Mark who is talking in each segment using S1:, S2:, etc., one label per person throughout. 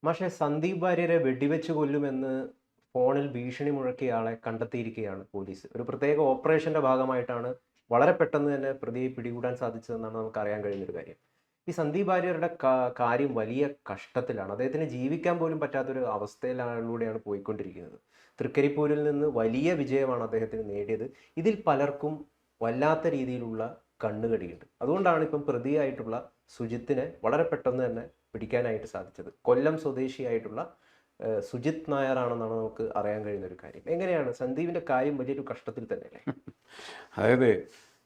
S1: പക്ഷേ സന്ദീപ് വാര്യരെ വെടിവെച്ച് കൊല്ലുമെന്ന് ഫോണിൽ ഭീഷണി മുഴക്കിയ ആളെ കണ്ടെത്തിയിരിക്കുകയാണ് പോലീസ്. ഒരു പ്രത്യേക ഓപ്പറേഷന്റെ ഭാഗമായിട്ടാണ് വളരെ പെട്ടെന്ന് തന്നെ പ്രതിയെ പിടികൂടാൻ സാധിച്ചതെന്നാണ് നമുക്ക് അറിയാൻ കഴിയുന്നൊരു കാര്യം. ഈ സന്ദീപ് വാര്യരുടെ കാര്യം വലിയ കഷ്ടത്തിലാണ്. അദ്ദേഹത്തിന് ജീവിക്കാൻ പോലും പറ്റാത്തൊരു അവസ്ഥയിലൂടെയാണ് പോയിക്കൊണ്ടിരിക്കുന്നത്. തൃക്കരിപ്പൂരിൽ നിന്ന് വലിയ വിജയമാണ് അദ്ദേഹത്തിന് നേടിയത്. ഇതിൽ പലർക്കും വല്ലാത്ത രീതിയിലുള്ള കണ്ണുകടിയുണ്ട്. അതുകൊണ്ടാണ് ഇപ്പം പ്രതിയായിട്ടുള്ള സുജിത്തിനെ വളരെ പെട്ടെന്ന് തന്നെ പിടിക്കാനായിട്ട് സാധിച്ചത്. കൊല്ലം സ്വദേശിയായിട്ടുള്ള സുജിത് നായരാണെന്നാണ് നമുക്ക് അറിയാൻ കഴിയുന്ന ഒരു കാര്യം. എങ്ങനെയാണ് സന്ദീപിന്റെ കാര്യം വലിയൊരു കഷ്ടത്തിൽ തന്നെയല്ലേ?
S2: അതായത്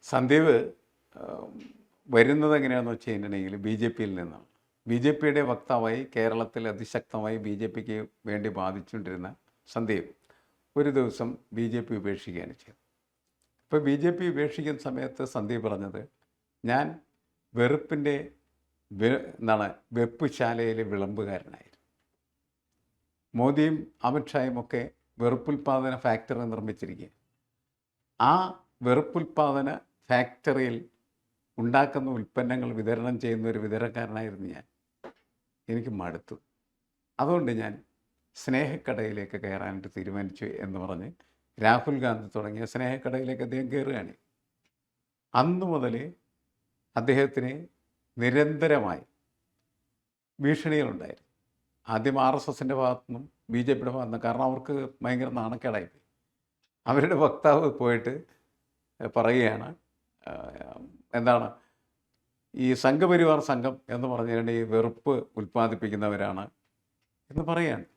S2: സന്ദീപ് വരുന്നത് എങ്ങനെയാണെന്ന് വെച്ച് കഴിഞ്ഞിട്ടുണ്ടെങ്കിൽ ബി ജെ പിയിൽ നിന്നാണ്. ബി ജെ പിയുടെ വക്താവായി കേരളത്തിൽ അതിശക്തമായി ബി ജെ പിക്ക് വേണ്ടി ബാധിച്ചുകൊണ്ടിരുന്ന സന്ദീപ് ഒരു ദിവസം ബി ജെ പി ഉപേക്ഷിക്കുകയാണ് ചെയ്തത്. ഇപ്പോൾ ബി ജെ പി ഉപേക്ഷിക്കുന്ന സമയത്ത് സന്ദീപ് പറഞ്ഞത്, ഞാൻ വെറുപ്പിൻ്റെ വെപ്പുശാലയിലെ വിളമ്പുകാരനായിരുന്നു. മോദിയും അമിത്ഷായും ഒക്കെ വെറുപ്പുൽപാദന ഫാക്ടറി നിർമ്മിച്ചിരിക്കുക. ആ വെറുപ്പുൽപാദന ഫാക്ടറിയിൽ ഉണ്ടാക്കുന്ന ഉൽപ്പന്നങ്ങൾ വിതരണം ചെയ്യുന്ന ഒരു വിതരണക്കാരനായിരുന്നു ഞാൻ. എനിക്ക് മടുത്തു. അതുകൊണ്ട് ഞാൻ സ്നേഹക്കടയിലേക്ക് കയറാനായിട്ട് തീരുമാനിച്ചു എന്ന് പറഞ്ഞ് രാഹുൽ ഗാന്ധി തുടങ്ങിയ സ്നേഹക്കടയിലേക്ക് അദ്ദേഹം കയറുകയാണ്. അന്നു മുതൽ അദ്ദേഹത്തിന് നിരന്തരമായി ഭീഷണികളുണ്ടായിരുന്നു. ആദ്യം ആർ എസ് എസിൻ്റെ ഭാഗത്തുനിന്നും ബി ജെ പിയുടെ ഭാഗത്തുനിന്നും. കാരണം അവർക്ക് ഭയങ്കര നാണക്കേടായിപ്പോയി. അവരുടെ വക്താവ് പോയിട്ട് പറയുകയാണ്, എന്താണ് ഈ സംഘപരിവാർ സംഘം എന്ന് പറഞ്ഞുകൊണ്ട് ഈ വെറുപ്പ് ഉൽപ്പാദിപ്പിക്കുന്നവരാണ് എന്ന് പറയുകയാണ്.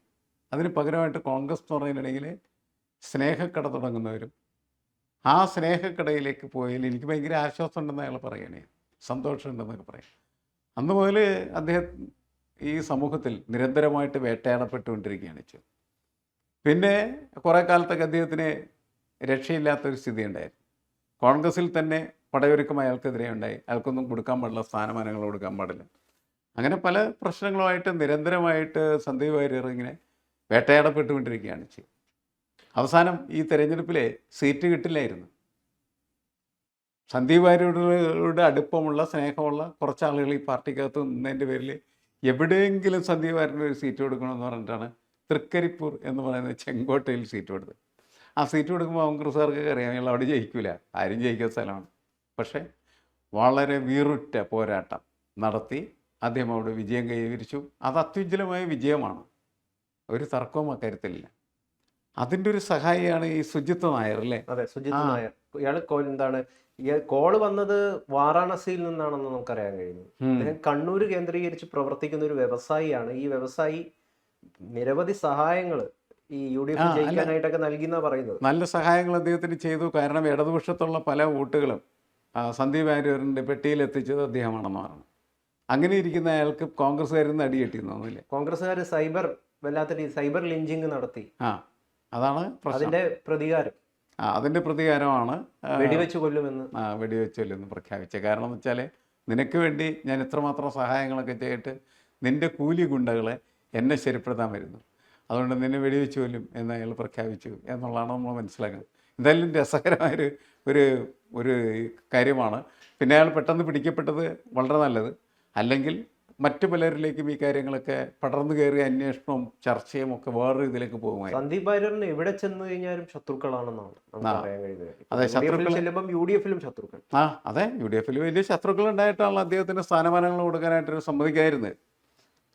S2: അതിന് പകരമായിട്ട് കോൺഗ്രസ് എന്ന് പറയുന്നുണ്ടെങ്കിൽ സ്നേഹക്കട തുടങ്ങുന്നവരും ആ സ്നേഹക്കടയിലേക്ക് പോയാൽ എനിക്ക് ഭയങ്കര ആശ്വാസം ഉണ്ടെന്ന് അയാൾ പറയണേ, സന്തോഷമുണ്ടെന്നൊക്കെ പറയും. അന്ന് മുതൽ അദ്ദേഹം ഈ സമൂഹത്തിൽ നിരന്തരമായിട്ട് വേട്ടയാടപ്പെട്ടുകൊണ്ടിരിക്കുകയാണ് ചെയ്തത്. പിന്നെ കുറേ കാലത്തൊക്കെ അദ്ദേഹത്തിന് രക്ഷയില്ലാത്തൊരു സ്ഥിതി ഉണ്ടായിരുന്നു. കോൺഗ്രസിൽ തന്നെ പടയൊരുക്കം അയാൾക്കെതിരെ ഉണ്ടായി. അയാൾക്കൊന്നും കൊടുക്കാൻ പാടില്ല, സ്ഥാനമാനങ്ങൾ കൊടുക്കാൻ പാടില്ല. അങ്ങനെ പല പ്രശ്നങ്ങളുമായിട്ട് നിരന്തരമായിട്ട് സന്ദീപ് വാര്യർ ഇങ്ങനെ വേട്ടയാടപ്പെട്ടുകൊണ്ടിരിക്കുകയാണ് ചെയ്തത്. അവസാനം ഈ തെരഞ്ഞെടുപ്പിൽ സീറ്റ് കിട്ടില്ലായിരുന്നു. സന്ദീപ് വാര്യരുടെ അടുപ്പമുള്ള സ്നേഹമുള്ള കുറച്ച് ആളുകൾ ഈ പാർട്ടിക്കകത്ത് നിന്നതിൻ്റെ പേരിൽ എവിടെയെങ്കിലും സന്ദീപ് വാര്യന് ഒരു സീറ്റ് കൊടുക്കണമെന്ന് പറഞ്ഞിട്ടാണ് തൃക്കരിപ്പൂർ എന്ന് പറയുന്ന ചെങ്കോട്ടയിൽ സീറ്റ് കൊടുത്തത്. ആ സീറ്റ് കൊടുക്കുമ്പോൾ കോൺഗ്രസ്സുകാർക്ക് അറിയാം അവിടെ ജയിക്കില്ല, ആരും ജയിക്കുന്ന സ്ഥലമാണ്. പക്ഷേ വളരെ വീറുറ്റ പോരാട്ടം നടത്തി അദ്ദേഹം അവിടെ വിജയം കൈവരിച്ചു. അത് അത്യുജ്വലമായ വിജയമാണ്, ഒരു തർക്കവും അക്കാര്യത്തിലില്ല. അതിൻ്റെ ഒരു സഹായിയാണ് ഈ സുജിത്ത് നായർ അല്ലേ?
S1: അതെ, സുജിത്ത് നായർ. ഇയാൾ എന്താണ് കോള് വന്നത് വാരാണസിയിൽ നിന്നാണെന്ന് നമുക്കറിയാൻ കഴിയുന്നു. അദ്ദേഹം കണ്ണൂർ കേന്ദ്രീകരിച്ച് പ്രവർത്തിക്കുന്ന ഒരു വ്യവസായിയാണ്. ഈ വ്യവസായി നിരവധി സഹായങ്ങൾ ഈ യു ഡി എഫ് ജയിക്കാനായിട്ടൊക്കെ നൽകിയെന്നാ പറയുന്നത്.
S2: നല്ല സഹായങ്ങൾ അദ്ദേഹത്തിന് ചെയ്തു. കാരണം ഇടതുപക്ഷത്തുള്ള പല വോട്ടുകളും സന്ദീപ് വാര്യറിൻ്റെ പെട്ടിയിൽ എത്തിച്ചത് അദ്ദേഹമാണെന്ന് പറഞ്ഞു. അങ്ങനെ ഇരിക്കുന്ന അയാൾക്ക് കോൺഗ്രസ്സുകാരിൽ നിന്ന് അടി കിട്ടിയെന്നൊന്നുമില്ല.
S1: കോൺഗ്രസ്സുകാർ വല്ലാത്ത സൈബർ ലിഞ്ചിങ് നടത്തി.
S2: അതാണ്
S1: അതിന്റെ പ്രതികാരം.
S2: അതിൻ്റെ പ്രതികാരമാണ്
S1: വെടിവെച്ച് കൊല്ലുമെന്ന്
S2: പ്രഖ്യാപിച്ചത്. കാരണം എന്ന് വെച്ചാൽ നിനക്ക് വേണ്ടി ഞാൻ ഇത്രമാത്രം സഹായങ്ങളൊക്കെ ചെയ്തിട്ട് നിൻ്റെ കൂലി ഗുണ്ടകളെ എന്നെ ശരിപ്പെടുത്താൻ വരുന്നു, അതുകൊണ്ട് നിന്നെ വെടിവെച്ച് കൊല്ലും എന്ന് അയാൾ പ്രഖ്യാപിച്ചു എന്നുള്ളതാണ് നമ്മൾ മനസ്സിലാക്കുന്നത്. എന്തായാലും രസകരമായൊരു ഒരു ഒരു കാര്യമാണ്. പിന്നെ അയാൾ പെട്ടെന്ന് പിടിക്കപ്പെട്ടത് വളരെ നല്ലത്. അല്ലെങ്കിൽ മറ്റു പലരിലേക്കും ഈ കാര്യങ്ങളൊക്കെ പടർന്നു കയറിയ അന്വേഷണവും ചർച്ചയും ഒക്കെ വേറൊരു ഇതിലേക്ക് പോകുമായി.
S1: സന്ദീപ് വാര്യറിന് എവിടെ ചെന്ന് കഴിഞ്ഞാലും ശത്രുക്കളാണെന്നാണ് നമുക്ക് അറിയാൻ കഴിയുന്നത്.
S2: അതെ, ശത്രുക്കൾ.
S1: യു ഡി എഫിലും ശത്രുക്കൾ.
S2: അതെ, യു ഡി എഫിൽ വലിയ ശത്രുക്കൾ ഉണ്ടായിട്ടാണ് അദ്ദേഹത്തിന് സ്ഥാനമാനങ്ങൾ കൊടുക്കാനായിട്ട് സമ്മതിക്കായിരുന്നത്.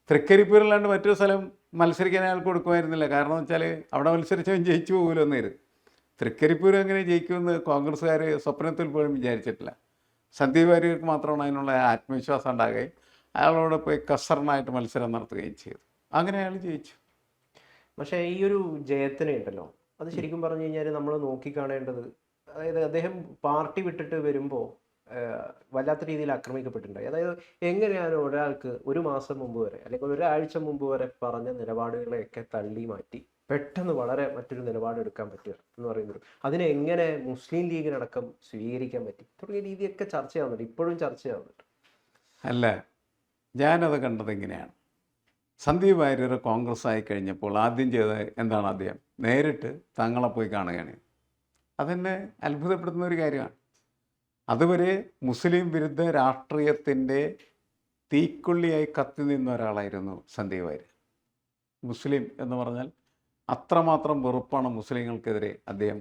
S2: തൃക്കരിപ്പൂരിലാണ്ട് മറ്റൊരു സ്ഥലം മത്സരിക്കാൻ അയാൾക്ക് കൊടുക്കുമായിരുന്നില്ല. കാരണം എന്ന് വെച്ചാൽ അവിടെ മത്സരിച്ചവൻ ജയിച്ചു പോകുമല്ലോ എന്നായിരുന്നു. തൃക്കരിപ്പൂർ എങ്ങനെ ജയിക്കുമെന്ന് കോൺഗ്രസ്സുകാർ സ്വപ്നത്തിൽ പോലും വിചാരിച്ചിട്ടില്ല. സന്ദീപ് വാര്യർക്ക് മാത്രമാണ് അതിനുള്ള ആത്മവിശ്വാസം ഉണ്ടാകുകയും അയാളോട് പോയി കസറിനായിട്ട് മത്സരം നടത്തുകയും ചെയ്തു. അങ്ങനെ അയാൾ ജയിച്ചു.
S1: പക്ഷേ ഈ ഒരു ജയത്തിന് ഉണ്ടല്ലോ, അത് ശരിക്കും പറഞ്ഞു കഴിഞ്ഞാൽ നമ്മൾ നോക്കിക്കാണേണ്ടത്, അതായത് അദ്ദേഹം പാർട്ടി വിട്ടിട്ട് വരുമ്പോൾ വല്ലാത്ത രീതിയിൽ ആക്രമിക്കപ്പെട്ടിട്ടുണ്ടായി. അതായത് എങ്ങനെയാണ് ഒരാൾക്ക് ഒരു മാസം മുമ്പ് വരെ അല്ലെങ്കിൽ ഒരാഴ്ച മുമ്പ് വരെ പറഞ്ഞ നിലപാടുകളെയൊക്കെ തള്ളി മാറ്റി പെട്ടെന്ന് വളരെ മറ്റൊരു നിലപാടെടുക്കാൻ പറ്റുക എന്ന് പറയുന്നത്, അതിനെ എങ്ങനെ മുസ്ലിം ലീഗിനടക്കം സ്വീകരിക്കാൻ പറ്റി തുടങ്ങിയ രീതിയൊക്കെ ചർച്ചയാവുന്നുണ്ട്, ഇപ്പോഴും ചർച്ചയാവുന്നുണ്ട്.
S2: അല്ല, ഞാനത് കണ്ടത് ഇങ്ങനെയാണ്. സന്ദീപ് വാര്യർ കോൺഗ്രസ് ആയി കഴിഞ്ഞപ്പോൾ ആദ്യം ചെയ്തത് എന്താണ്? അദ്ദേഹം നേരിട്ട് തങ്ങളെ പോയി കാണുകയാണ്. അതെന്നെ അത്ഭുതപ്പെടുത്തുന്ന ഒരു കാര്യമാണ്. അതുവരെ മുസ്ലിം വിരുദ്ധ രാഷ്ട്രീയത്തിൻ്റെ തീക്കൊള്ളിയായി കത്തി നിന്ന ഒരാളായിരുന്നു സന്ദീപ് വാര്യർ. മുസ്ലിം എന്ന് പറഞ്ഞാൽ അത്രമാത്രം വെറുപ്പാണ് മുസ്ലിങ്ങൾക്കെതിരെ അദ്ദേഹം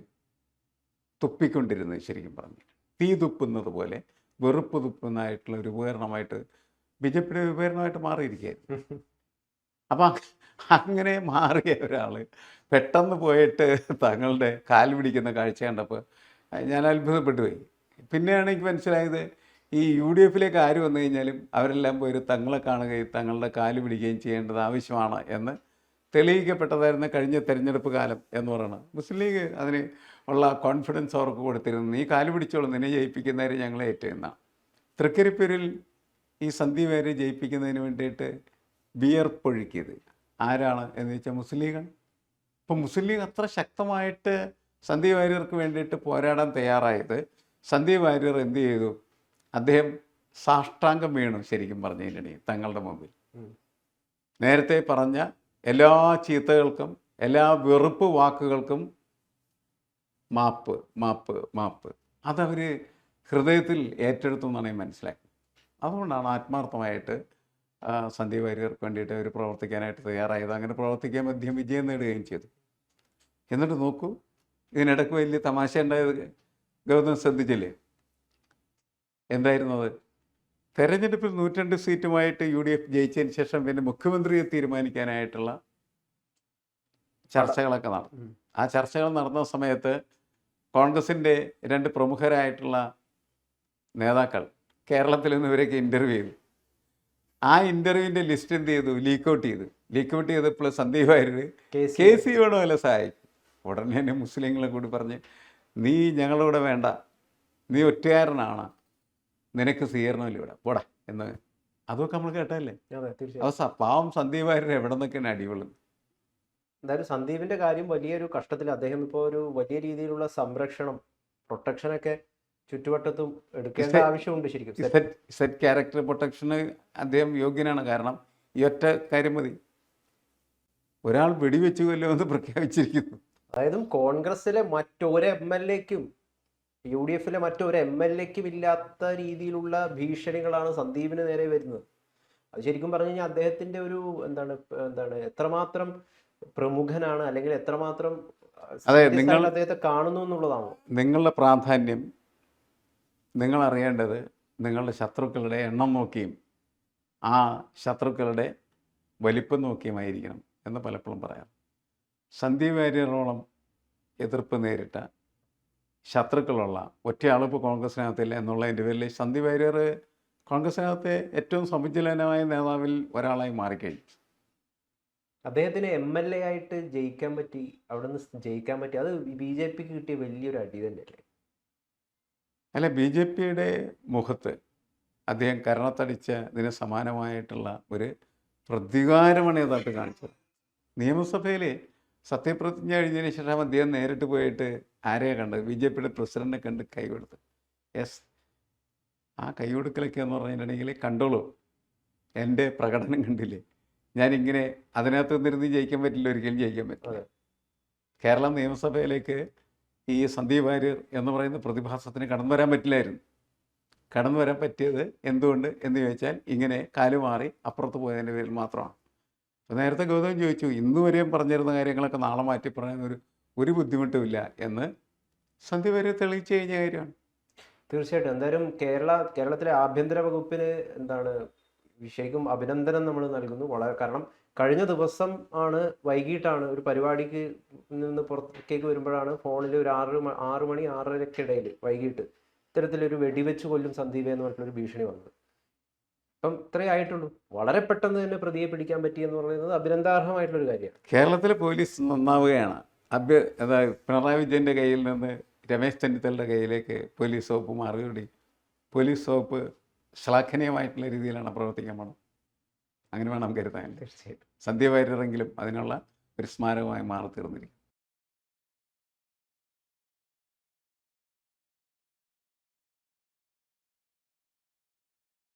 S2: തുപ്പിക്കൊണ്ടിരുന്നത്. ശരിക്കും പറഞ്ഞു തീ തുപ്പുന്നത് പോലെ വെറുപ്പ് തുപ്പുന്നതായിട്ടുള്ള ഒരു ഉപകരണമായിട്ട് ബി ജെ പിയുടെ ഉപകരണമായിട്ട് മാറിയിരിക്കുകയായിരുന്നു. അപ്പം അങ്ങനെ മാറിയ ഒരാൾ പെട്ടെന്ന് പോയിട്ട് തങ്ങളുടെ കാൽ പിടിക്കുന്ന കാഴ്ച കണ്ടപ്പോൾ ഞാൻ അത്ഭുതപ്പെട്ടു പോയി. പിന്നെയാണ് എനിക്ക് മനസ്സിലായത്, ഈ യു ഡി എഫിലേക്ക് ആര് വന്നു കഴിഞ്ഞാലും അവരെല്ലാം പോയി തങ്ങളെ കാണുകയും തങ്ങളുടെ കാല് പിടിക്കുകയും ചെയ്യേണ്ടത് ആവശ്യമാണ് എന്ന് തെളിയിക്കപ്പെട്ടതായിരുന്നു കഴിഞ്ഞ തെരഞ്ഞെടുപ്പ് കാലം എന്ന് പറയുന്നത്. മുസ്ലിം ലീഗ് അതിന് ഉള്ള കോൺഫിഡൻസ് അവർക്ക് കൊടുത്തിരുന്നു. നീ കാല് പിടിച്ചോളൂ, നിന്നെ ജയിപ്പിക്കുന്നവരെ ഞങ്ങളെ ഏറ്റെന്നാണ്. തൃക്കരിപ്പൂരിൽ ഈ സന്ദീപ് വാര്യരെ ജയിപ്പിക്കുന്നതിന് വേണ്ടിയിട്ട് വിയർപ്പൊഴുക്കിയത് ആരാണ് എന്ന് വെച്ചാൽ മുസ്ലിം ലീഗാണ്. അപ്പോൾ മുസ്ലിം ലീഗ് അത്ര ശക്തമായിട്ട് സന്ദീപ് വാര്യർക്ക് വേണ്ടിയിട്ട് പോരാടാൻ തയ്യാറായത് സന്ദീപ് വാര്യർ എന്ത് ചെയ്തു? അദ്ദേഹം സാഷ്ടാംഗം വീണു. ശരിക്കും പറഞ്ഞതിനിടയിൽ തങ്ങളുടെ മുമ്പിൽ നേരത്തെ പറഞ്ഞ എല്ലാ ചീത്തകൾക്കും എല്ലാ വെറുപ്പ് വാക്കുകൾക്കും മാപ്പ് മാപ്പ് മാപ്പ് അതവർ ഹൃദയത്തിൽ ഏറ്റെടുത്തു എന്നാണ് ഞാൻ മനസ്സിലാക്കി. അതുകൊണ്ടാണ് ആത്മാർത്ഥമായിട്ട് സന്ദീപ് വാര്യർക്ക് വേണ്ടിയിട്ട് അവർ പ്രവർത്തിക്കാനായിട്ട് തയ്യാറായത്. അങ്ങനെ പ്രവർത്തിക്കാൻ മധ്യം വിജയം നേടുകയും ചെയ്തു. എന്നിട്ട് നോക്കൂ, ഇതിനിടയ്ക്ക് വലിയ തമാശ ഉണ്ടായത് ഗൗതം ശ്രദ്ധിച്ചില്ലേ? എന്തായിരുന്നത്? തെരഞ്ഞെടുപ്പിൽ 102 സീറ്റുമായിട്ട് UDF ജയിച്ചതിന് ശേഷം പിന്നെ മുഖ്യമന്ത്രിയെ തീരുമാനിക്കാനായിട്ടുള്ള ചർച്ചകളൊക്കെ നടന്നു. ആ ചർച്ചകൾ നടന്ന സമയത്ത് കോൺഗ്രസിൻ്റെ 2 പ്രമുഖരായിട്ടുള്ള നേതാക്കൾ കേരളത്തിൽ നിന്ന് ഇവരൊക്കെ ഇൻ്റർവ്യൂ ചെയ്തു. ആ ഇൻ്റർവ്യൂവിൻ്റെ ലിസ്റ്റ് എന്ത് ചെയ്തു? ലീക്കൗട്ട് ചെയ്തപ്പോൾ സന്ദീപ് വാര്യർ KC വേണമല്ലോ സഹായിക്കും. ഉടനെ തന്നെ മുസ്ലിങ്ങളെ കൂടി പറഞ്ഞ്, നീ ഞങ്ങളുടെ വേണ്ട, നീ ഒറ്റയാരനാണ്, നിനക്ക് സ്വീകരണമില്ല ഇവിടെ പോടാ എന്ന്. അതൊക്കെ നമ്മൾ കേട്ടല്ലേ? പാവം സന്ദീപ് വാര്യർ എവിടെ നിന്നൊക്കെയാണ് അടികൊള്ളുന്നത്.
S1: എന്തായാലും സന്ദീപിന്റെ കാര്യം വലിയൊരു കഷ്ടത്തിൽ. അദ്ദേഹം ഇപ്പോൾ ഒരു വലിയ രീതിയിലുള്ള സംരക്ഷണം, പ്രൊട്ടക്ഷനൊക്കെ ചുറ്റുവട്ടത്തും എടുക്കേണ്ട ആവശ്യമുണ്ട്. ശരിക്കും
S2: ക്യാരക്ടർ പ്രൊട്ടക്ഷന് അദ്ദേഹം യോഗ്യനാണ്. കാരണം ഈ ഒറ്റ കാര്യം മതി, ഒരാൾ വെടിവെച്ച് കൊല്ലുമെന്ന് പ്രഖ്യാപിച്ചിരിക്കുന്നു.
S1: അതായത് കോൺഗ്രസിലെ മറ്റൊരു MLA-ക്കും UDF മറ്റൊരു MLA-ക്കും ഇല്ലാത്ത രീതിയിലുള്ള ഭീഷണികളാണ് സന്ദീപിന് നേരെ വരുന്നത്. അത് ശരിക്കും പറഞ്ഞു കഴിഞ്ഞാൽ അദ്ദേഹത്തിന്റെ ഒരു എന്താണ് എത്രമാത്രം പ്രമുഖനാണ്, അല്ലെങ്കിൽ എത്രമാത്രം അദ്ദേഹത്തെ കാണുന്നു എന്നുള്ളതാണ്.
S2: നിങ്ങളുടെ പ്രാധാന്യം നിങ്ങൾ അറിയേണ്ടത് നിങ്ങളുടെ ശത്രുക്കളുടെ എണ്ണം നോക്കിയും ആ ശത്രുക്കളുടെ വലിപ്പം നോക്കിയുമായിരിക്കണം എന്ന് പലപ്പോഴും പറയാം. സന്ദീപ് വാര്യരോളം എതിർപ്പ് നേരിട്ട ശത്രുക്കളുള്ള ഒറ്റയാളിപ്പോൾ കോൺഗ്രസിനകത്തില്ല എന്നുള്ളതിൻ്റെ പേരിൽ സന്ദീപ് വാര്യർ കോൺഗ്രസിനകത്തെ ഏറ്റവും സമുജ്വലനായ നേതാവിൽ ഒരാളായി മാറിക്കഴിഞ്ഞു.
S1: അദ്ദേഹത്തിന് MLA ആയിട്ട് ജയിക്കാൻ പറ്റി, അവിടെ നിന്ന് ജയിക്കാൻ പറ്റി. അത് BJPക്ക് കിട്ടിയ വലിയൊരു അടി തന്നെയല്ലേ?
S2: അല്ല, BJPയുടെ മുഖത്ത് അദ്ദേഹം കരണത്തടിച്ചതിന് സമാനമായിട്ടുള്ള ഒരു പ്രതികാരമാണ് യഥാർത്ഥ കാണിച്ചത്. നിയമസഭയിൽ സത്യപ്രതിജ്ഞ കഴിഞ്ഞതിന് ശേഷം അദ്ദേഹം നേരിട്ട് പോയിട്ട് ആരെയാണ് കണ്ടത്? BJPയുടെ പ്രസിഡന്റിനെ കണ്ട് കൈ കൊടുത്ത്. യെസ്, ആ കൈ കൊടുക്കലൊക്കെ എന്ന് പറഞ്ഞിട്ടുണ്ടെങ്കിൽ കണ്ടോളൂ, എൻ്റെ പ്രകടനം കണ്ടില്ലേ, ഞാനിങ്ങനെ അതിനകത്ത് നിന്നിരുന്ന് ജയിക്കാൻ പറ്റില്ല, ഒരിക്കലും ജയിക്കാൻ പറ്റില്ല. കേരള നിയമസഭയിലേക്ക് ഈ സന്ദീപ് വാര്യർ എന്ന് പറയുന്ന പ്രതിഭാസത്തിന് കടന്നു വരാൻ പറ്റില്ലായിരുന്നു. കടന്നു വരാൻ പറ്റിയത് എന്തുകൊണ്ട് എന്ന് ചോദിച്ചാൽ ഇങ്ങനെ കാലുമാറി അപ്പുറത്ത് പോയതിൻ്റെ പേരിൽ മാത്രമാണ്. അപ്പോൾ നേരത്തെ ഗൗതം ചോദിച്ചു, ഇന്ന് വരെയും പറഞ്ഞിരുന്ന കാര്യങ്ങളൊക്കെ നാളെ മാറ്റി പറയുന്ന ഒരു ബുദ്ധിമുട്ടുമില്ല എന്ന് സന്ദീപ് വാര്യർ തെളിയിച്ചു കഴിഞ്ഞ കാര്യമാണ്.
S1: തീർച്ചയായിട്ടും. എന്തായാലും കേരളത്തിലെ ആഭ്യന്തര വകുപ്പിന് ശരിക്കും അഭിനന്ദനം നമ്മൾ നൽകുന്നു. കാരണം കഴിഞ്ഞ ദിവസം വൈകിട്ടാണ് ഒരു പരിപാടിക്ക് നിന്ന് പുറത്തേക്ക് വരുമ്പോഴാണ് ഫോണിൽ ഒരു 6 മണി 6:30 വൈകിട്ട് ഇത്തരത്തിലൊരു വെടിവെച്ച് കൊല്ലും സന്ദീപ് എന്ന് പറഞ്ഞിട്ടൊരു ഭീഷണി വന്നത്. അപ്പം ഇത്രയേ ആയിട്ടുള്ളൂ. വളരെ പെട്ടെന്ന് തന്നെ പ്രതിയെ പിടിക്കാൻ പറ്റിയെന്ന് പറയുന്നത് അഭിനന്ദാർഹമായിട്ടുള്ളൊരു കാര്യമാണ്.
S2: കേരളത്തിലെ പോലീസ് നന്നാവുകയാണ്. പിണറായി വിജയൻ്റെ കയ്യിൽ നിന്ന് രമേശ് ചെന്നിത്തലയുടെ കയ്യിലേക്ക് പോലീസ് വകുപ്പ് മാറിയോടി പോലീസ് വകുപ്പ് ശ്ലാഘനീയമായിട്ടുള്ള രീതിയിലാണ് പ്രവർത്തിക്കാൻ പോകണം. അങ്ങനെ വേണം കരുതാൻ.
S1: തീർച്ചയായിട്ടും
S2: സന്ദീപ് വാര്യരെങ്കിലും അതിനുള്ള ഒരു സ്മാരകമായി മാറി തീർന്നിരിക്കും.